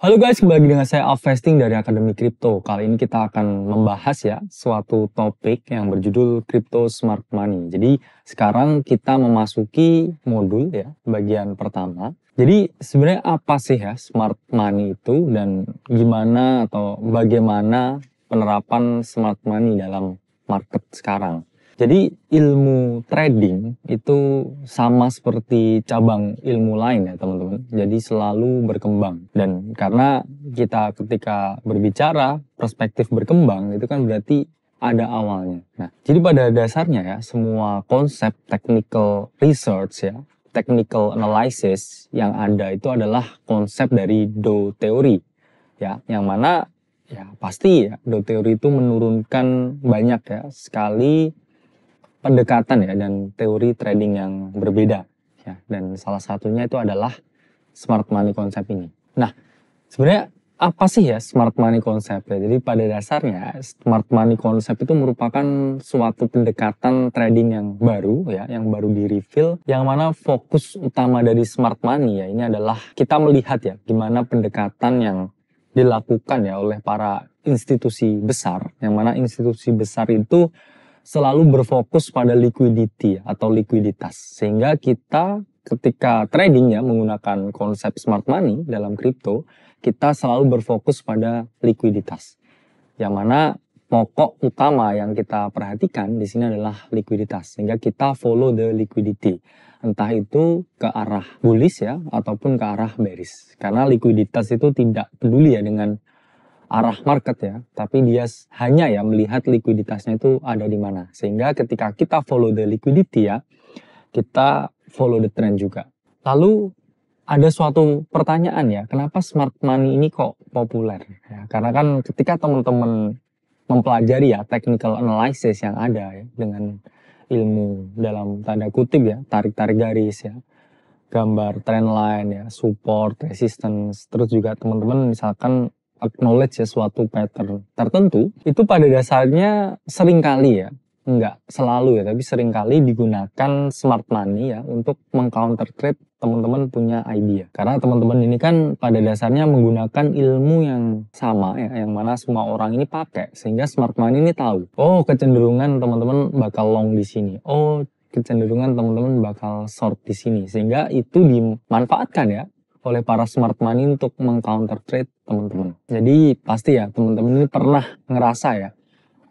Halo guys, kembali lagi dengan saya Alvesting dari Akademi Kripto. Kali ini kita akan membahas ya suatu topik yang berjudul Crypto Smart Money. Jadi sekarang kita memasuki modul ya, bagian pertama. Jadi sebenarnya apa sih ya Smart Money itu dan gimana atau bagaimana penerapan Smart Money dalam market sekarang? Jadi ilmu trading itu sama seperti cabang ilmu lain ya teman-teman. Jadi selalu berkembang. Dan karena kita ketika berbicara perspektif berkembang itu kan berarti ada awalnya. Nah, jadi pada dasarnya ya semua konsep technical research ya, technical analysis yang ada itu adalah konsep dari Dow Theory. Ya, yang mana ya pasti ya Dow Theory itu menurunkan banyak ya sekali pendekatan ya dan teori trading yang berbeda ya, dan salah satunya itu adalah smart money konsep ini. Nah, sebenarnya apa sih ya smart money konsep ya? Jadi pada dasarnya smart money konsep itu merupakan suatu pendekatan trading yang baru ya, yang baru di reveal, yang mana fokus utama dari smart money ya ini adalah kita melihat ya gimana pendekatan yang dilakukan ya oleh para institusi besar, yang mana institusi besar itu selalu berfokus pada liquidity atau likuiditas. Sehingga kita ketika trading ya menggunakan konsep smart money dalam kripto, kita selalu berfokus pada likuiditas. Yang mana pokok utama yang kita perhatikan di sini adalah likuiditas. Sehingga kita follow the liquidity. Entah itu ke arah bullish ya ataupun ke arah bearish. Karena likuiditas itu tidak peduli ya dengan arah market ya, tapi dia hanya ya melihat likuiditasnya itu ada di mana. Sehingga ketika kita follow the liquidity ya, kita follow the trend juga. Lalu ada suatu pertanyaan ya, kenapa smart money ini kok populer? Ya, karena kan ketika teman-teman mempelajari ya technical analysis yang ada ya dengan ilmu dalam tanda kutip ya, tarik-tarik garis ya, gambar trendline ya, support, resistance, terus juga teman-teman misalkan acknowledge ya suatu pattern tertentu, itu pada dasarnya seringkali ya, enggak selalu ya, tapi seringkali digunakan smart money ya untuk mengcounter trade teman-teman punya idea. Karena teman-teman ini kan pada dasarnya menggunakan ilmu yang sama ya, yang mana semua orang ini pakai, sehingga smart money ini tahu, oh kecenderungan teman-teman bakal long di sini, oh kecenderungan teman-teman bakal short di sini, sehingga itu dimanfaatkan ya oleh para smart money untuk mengcounter trade teman-teman. Jadi pasti ya teman-teman ini pernah ngerasa ya,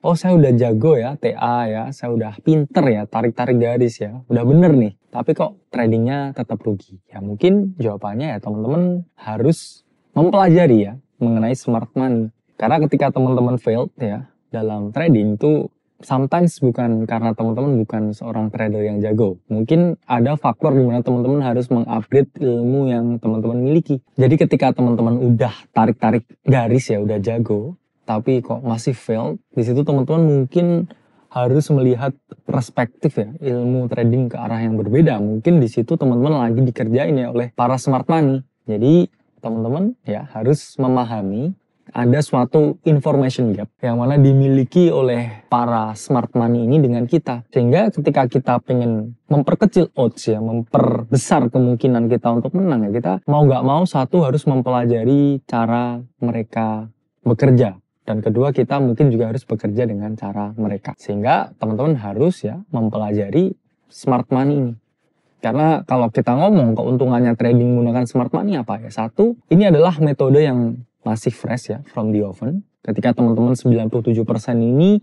oh saya udah jago ya TA ya, saya udah pinter ya tarik-tarik garis ya, udah bener nih, tapi kok tradingnya tetap rugi. Ya mungkin jawabannya ya teman-teman harus mempelajari ya mengenai smart money. Karena ketika teman-teman failed ya dalam trading itu sometimes bukan karena teman-teman bukan seorang trader yang jago. Mungkin ada faktor di mana teman-teman harus mengupgrade ilmu yang teman-teman miliki. Jadi ketika teman-teman udah tarik-tarik garis ya, udah jago, tapi kok masih fail, di situ teman-teman mungkin harus melihat perspektif ya, ilmu trading ke arah yang berbeda. Mungkin di situ teman-teman lagi dikerjain ya oleh para smart money. Jadi teman-teman ya harus memahami ada suatu information gap yang mana dimiliki oleh para smart money ini dengan kita. Sehingga ketika kita pengen memperkecil odds ya, memperbesar kemungkinan kita untuk menang ya, kita mau nggak mau satu harus mempelajari cara mereka bekerja. Dan kedua kita mungkin juga harus bekerja dengan cara mereka. Sehingga teman-teman harus ya mempelajari smart money ini. Karena kalau kita ngomong keuntungannya trading menggunakan smart money apa ya? Satu, ini adalah metode yang masih fresh ya, from the oven. Ketika teman-teman 97% ini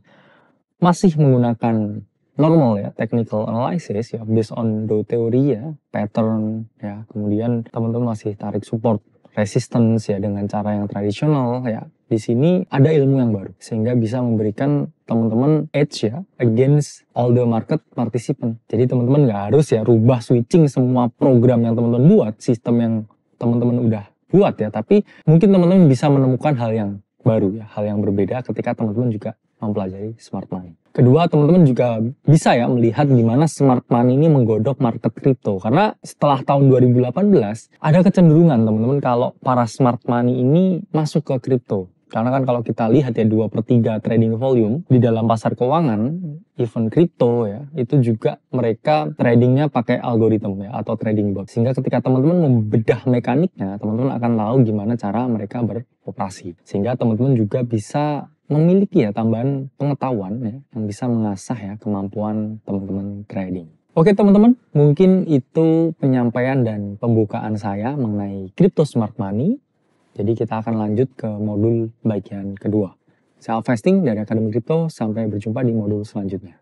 masih menggunakan normal ya, technical analysis ya, based on Dow Theory ya, pattern ya, kemudian teman-teman masih tarik support, resistance ya dengan cara yang tradisional ya. Di sini ada ilmu yang baru sehingga bisa memberikan teman-teman edge ya against all the market participant. Jadi teman-teman nggak harus ya rubah switching semua program yang teman-teman buat, sistem yang teman-teman udah buat ya, tapi mungkin teman-teman bisa menemukan hal yang baru ya, hal yang berbeda ketika teman-teman juga mempelajari smart money. Kedua, teman-teman juga bisa ya melihat gimana smart money ini menggodok market kripto. Karena setelah tahun 2018 ada kecenderungan teman-teman kalau para smart money ini masuk ke kripto. Karena kan kalau kita lihat ya 2/3 trading volume di dalam pasar keuangan, even kripto ya, itu juga mereka tradingnya pakai algoritma ya atau trading bot. Sehingga ketika teman-teman membedah mekaniknya, teman-teman akan tahu gimana cara mereka beroperasi. Sehingga teman-teman juga bisa memiliki ya tambahan pengetahuan ya yang bisa mengasah ya kemampuan teman-teman trading. Oke teman-teman, mungkin itu penyampaian dan pembukaan saya mengenai crypto smart money. Jadi kita akan lanjut ke modul bagian kedua. Saya Alvesting dari Akademi Kripto, sampai berjumpa di modul selanjutnya.